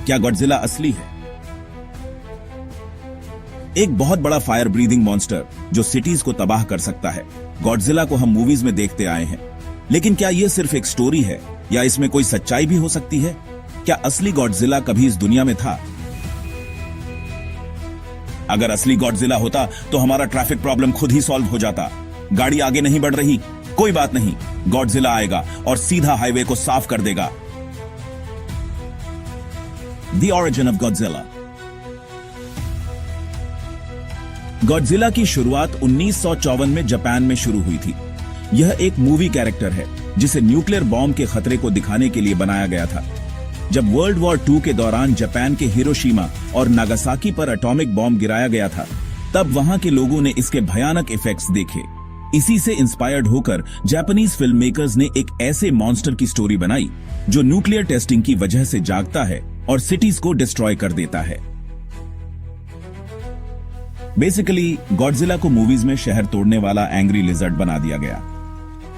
क्या गॉडजिला असली है? एक बहुत बड़ा फायर ब्रीदिंग मॉन्स्टर जो सिटीज को तबाह कर सकता है। गॉडजिला को हम मूवीज में देखते आए हैं, लेकिन क्या यह सिर्फ एक स्टोरी है या इसमें कोई सच्चाई भी हो सकती है? क्या असली गॉडजिला कभी इस दुनिया में था? अगर असली गॉडजिला होता तो हमारा ट्रैफिक प्रॉब्लम खुद ही सॉल्व हो जाता। गाड़ी आगे नहीं बढ़ रही, कोई बात नहीं, गॉडजिला आएगा और सीधा हाईवे को साफ कर देगा। The origin of Godzilla. Godzilla की शुरुआत 1954 में जापान में शुरू हुई थी। यह एक मूवी कैरेक्टर है जिसे न्यूक्लियर बॉम्ब के खतरे को दिखाने के लिए बनाया गया था। जब वर्ल्ड वॉर 2 के दौरान जापान के हिरोशिमा और नागासाकी पर एटॉमिक बॉम्ब गिराया गया था, तब वहां के लोगों ने इसके भयानक इफेक्ट्स देखे। इसी से इंस्पायर्ड होकर जापानीज फिल्म मेकर्स ने एक ऐसे मॉन्स्टर की स्टोरी बनाई जो न्यूक्लियर टेस्टिंग की वजह से जागता है और सिटीज को डिस्ट्रॉय कर देता है। बेसिकली गॉडजिला को मूवीज में शहर तोड़ने वाला एंग्री लिजर्ड बना दिया गया।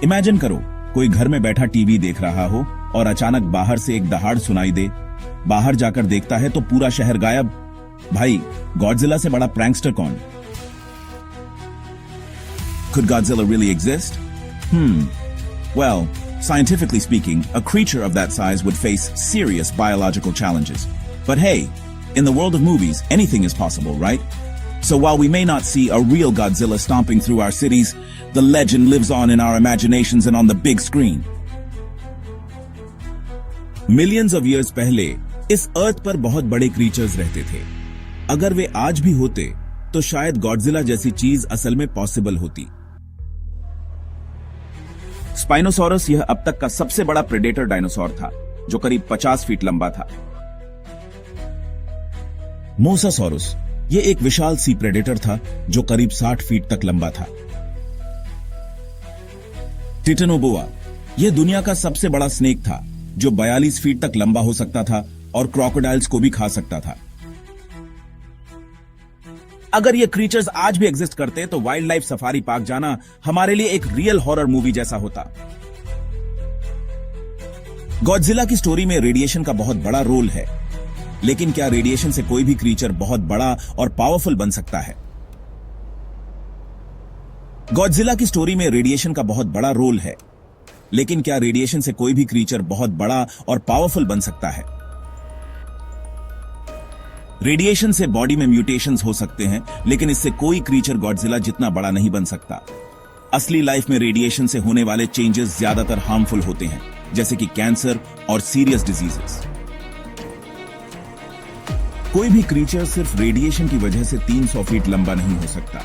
इमेजिन करो, कोई घर में बैठा टीवी देख रहा हो और अचानक बाहर से एक दहाड़ सुनाई दे। बाहर जाकर देखता है तो पूरा शहर गायब। भाई, गॉडजिला से बड़ा प्रैंकस्टर कौन? Could Godzilla really exist? Well, scientifically speaking, a creature of that size would face serious biological challenges. But hey, in the world of movies, anything is possible, right? So while we may not see a real Godzilla stomping through our cities, the legend lives on in our imaginations and on the big screen. Millions of years पहले इस अर्थ पर बहुत बड़े creatures रहते थे। अगर वे आज भी होते तो शायद गॉडजिला जैसी चीज असल में पॉसिबल होती। स्पाइनोसॉरस यह अब तक का सबसे बड़ा प्रेडेटर डायनासोर था, जो करीब 50 फीट लंबा था। मोसासॉरस यह एक विशाल सी प्रेडेटर था जो करीब 60 फीट तक लंबा था। टिटेनोबोआ यह दुनिया का सबसे बड़ा स्नेक था जो 42 फीट तक लंबा हो सकता था और क्रोकोडाइल्स को भी खा सकता था। अगर ये क्रीचर्स आज भी एग्जिस्ट करते तो वाइल्ड लाइफ सफारी पार्क जाना हमारे लिए एक रियल हॉरर मूवी जैसा होता। गॉडजिला की स्टोरी में रेडिएशन का बहुत बड़ा रोल है, लेकिन क्या रेडिएशन से कोई भी क्रीचर बहुत बड़ा और पावरफुल बन सकता है? गॉडजिला की स्टोरी में रेडिएशन का बहुत बड़ा रोल है, लेकिन क्या रेडिएशन से कोई भी क्रीचर बहुत बड़ा और पावरफुल बन सकता है? रेडिएशन से बॉडी में म्यूटेशंस हो सकते हैं, लेकिन इससे कोई क्रीचर गॉडजिला जितना बड़ा नहीं बन सकता। असली लाइफ में रेडिएशन से होने वाले चेंजेस ज्यादातर हार्मफुल होते हैं, जैसे कि कैंसर और सीरियस डिजीजेस। कोई भी क्रीचर सिर्फ रेडिएशन की वजह से 300 फीट लंबा नहीं हो सकता।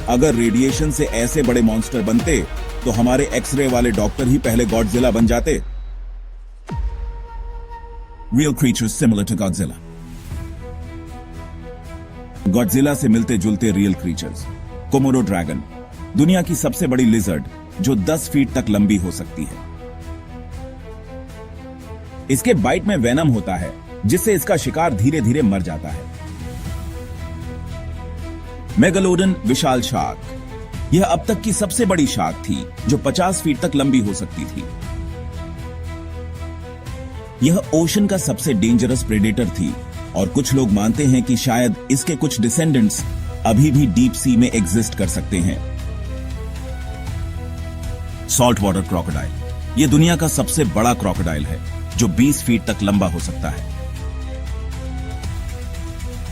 अगर रेडिएशन से ऐसे बड़े मॉन्स्टर बनते तो हमारे एक्सरे वाले डॉक्टर ही पहले गॉडजिला बन जाते। Real creatures similar to Godzilla. Godzilla से मिलते जुलते रियल क्रीचर्स। कोमोडो ड्रैगन, दुनिया की सबसे बड़ी लिजर्ड जो 10 फीट तक लंबी हो सकती है। इसके बाइट में वेनम होता है, जिससे इसका शिकार धीरे धीरे मर जाता है। मेगालोडन विशाल शार्क, यह अब तक की सबसे बड़ी शार्क थी जो 50 फीट तक लंबी हो सकती थी। यह ओशन का सबसे डेंजरस प्रेडेटर थी और कुछ लोग मानते हैं कि शायद इसके कुछ डिसेंडेंट्स अभी भी डीप सी में एग्जिस्ट कर सकते हैं। सॉल्ट वाटर क्रोकोडाइल, यह दुनिया का सबसे बड़ा क्रोकोडाइल है जो 20 फीट तक लंबा हो सकता है।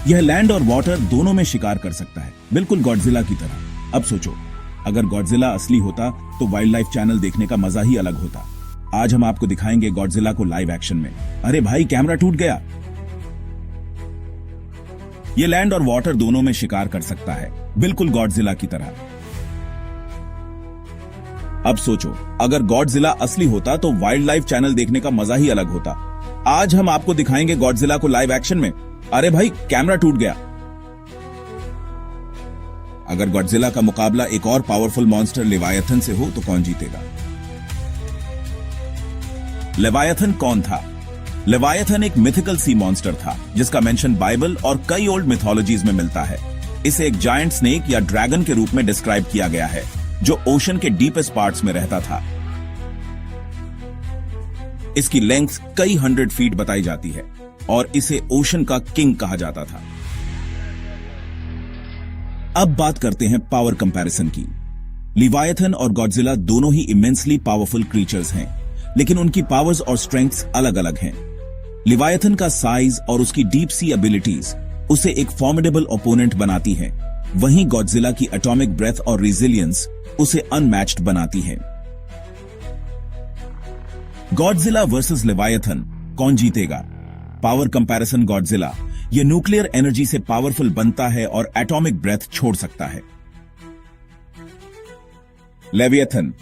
यह लैंड और वाटर दोनों में शिकार कर सकता है, बिल्कुल गॉडजिला की तरह। अब सोचो, अगर गॉडजिला असली होता तो वाइल्ड लाइफ चैनल देखने का मजा ही अलग होता। आज हम आपको दिखाएंगे गॉडजिला को लाइव एक्शन में। अरे भाई, कैमरा टूट गया। ये लैंड और वाटर दोनों में शिकार कर सकता है, बिल्कुल गॉडजिला की तरह। अब सोचो, अगर गॉडजिला असली होता तो वाइल्ड लाइफ चैनल देखने का मजा ही अलग होता। आज हम आपको दिखाएंगे गॉडजिला को लाइव एक्शन में। अरे भाई, कैमरा टूट गया। अगर गॉडजिला का मुकाबला एक और पावरफुल मॉन्स्टर लेवायथन से हो तो कौन जीतेगा? लेवायथन कौन था? लेवायथन एक मिथिकल सी मॉन्स्टर था जिसका मेंशन बाइबल और कई ओल्ड मिथोलॉजीज में मिलता है। इसे एक जायंट स्नेक या ड्रैगन के रूप में डिस्क्राइब किया गया है जो ओशन के डीपेस्ट पार्ट्स में रहता था। इसकी लेंथ कई 100 फीट बताई जाती है और इसे ओशन का किंग कहा जाता था। अब बात करते हैं पावर कंपैरिजन की। लिवायथन और गॉडजिला दोनों ही इमेंसली पावरफुल क्रीचर्स हैं, लेकिन उनकी पावर्स और स्ट्रेंथ्स अलग अलग हैं। लिवायथन का साइज और उसकी डीप सी एबिलिटीज उसे एक फॉर्मिडेबल ओपोनेंट बनाती है, वहीं गॉडजिला की एटॉमिक ब्रेथ और रेजिलियंस उसे अनमैच्ड बनाती है। गॉडजिला वर्सेस लिवायथन, कौन जीतेगा? पावर कंपैरिजन गॉडजिला, यह न्यूक्लियर एनर्जी से पावरफुल बनता है और एटॉमिक ब्रेथ छोड़ सकता है। लेविएथन,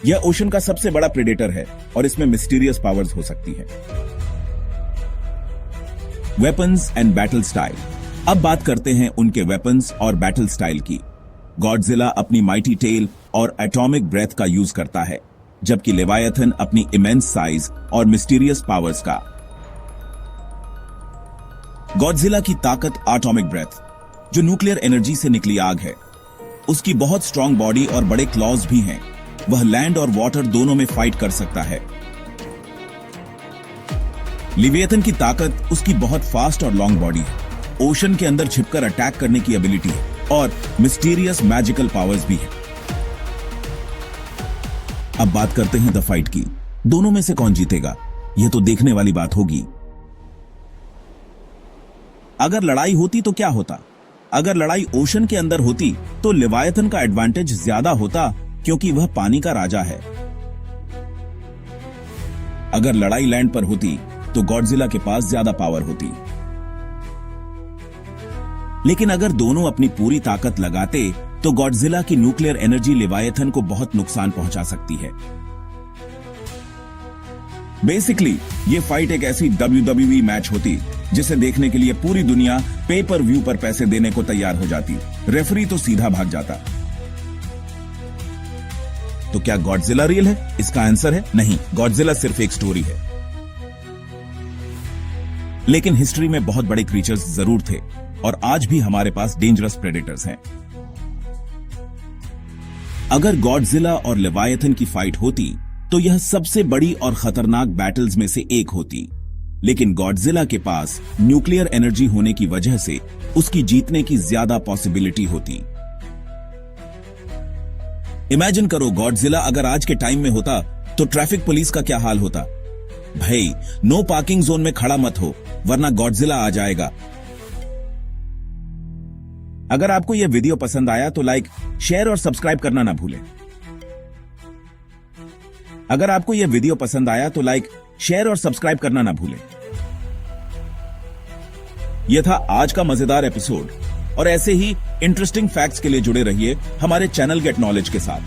यह ओशन का सबसे बड़ा प्रेडेटर है और इसमें मिस्टीरियस पावर्स हो सकती है। Weapons and battle style. अब बात करते हैं उनके वेपन्स और बैटल स्टाइल की। गॉडजिला अपनी माइटी टेल और एटॉमिक ब्रेथ का यूज करता है, जबकि लेवायथन अपनी इमेंस साइज और मिस्टीरियस पावर्स का। गॉडजिला की ताकत एटॉमिक ब्रेथ, जो न्यूक्लियर एनर्जी से निकली आग है। उसकी बहुत स्ट्रांग बॉडी और बड़े क्लॉज भी हैं। वह लैंड और वाटर दोनों में फाइट कर सकता है। लिविएथन की ताकत उसकी बहुत फास्ट और लॉन्ग बॉडी है, ओशन के अंदर छिपकर अटैक करने की एबिलिटी है और मिस्टीरियस मैजिकल पावर्स भी है। अब बात करते हैं द फाइट की। दोनों में से कौन जीतेगा, यह तो देखने वाली बात होगी। अगर लड़ाई होती तो क्या होता? अगर लड़ाई ओशन के अंदर होती तो लिवायथन का एडवांटेज ज्यादा होता, क्योंकि वह पानी का राजा है। अगर लड़ाई लैंड पर होती तो गॉडजिला के पास ज्यादा पावर होती। लेकिन अगर दोनों अपनी पूरी ताकत लगाते तो गॉडजिला की न्यूक्लियर एनर्जी लिवायथन को बहुत नुकसान पहुंचा सकती है। बेसिकली ये फाइट एक ऐसी WWE मैच होती जिसे देखने के लिए पूरी दुनिया पे पर व्यू पर पैसे देने को तैयार हो जाती। रेफरी तो सीधा भाग जाता। तो क्या गॉडजिला रियल है? इसका आंसर है नहीं, गॉडजिला सिर्फ एक स्टोरी है। लेकिन हिस्ट्री में बहुत बड़े क्रीचर्स जरूर थे और आज भी हमारे पास डेंजरस प्रेडेटर्स हैं। अगर गॉडजिला और लेवायथन की फाइट होती तो यह सबसे बड़ी और खतरनाक बैटल्स में से एक होती। लेकिन गॉडजिला के पास न्यूक्लियर एनर्जी होने की वजह से उसकी जीतने की ज्यादा पॉसिबिलिटी होती। इमेजिन करो, गॉडजिला अगर आज के टाइम में होता तो ट्रैफिक पुलिस का क्या हाल होता। भाई, नो पार्किंग जोन में खड़ा मत हो वरना गॉडजिला आ जाएगा। अगर आपको यह वीडियो पसंद आया तो लाइक, शेयर और सब्सक्राइब करना ना भूलें। अगर आपको यह वीडियो पसंद आया तो लाइक, शेयर और सब्सक्राइब करना ना भूलें। यह था आज का मजेदार एपिसोड और ऐसे ही इंटरेस्टिंग फैक्ट्स के लिए जुड़े रहिए हमारे चैनल गेट नॉलेज के साथ।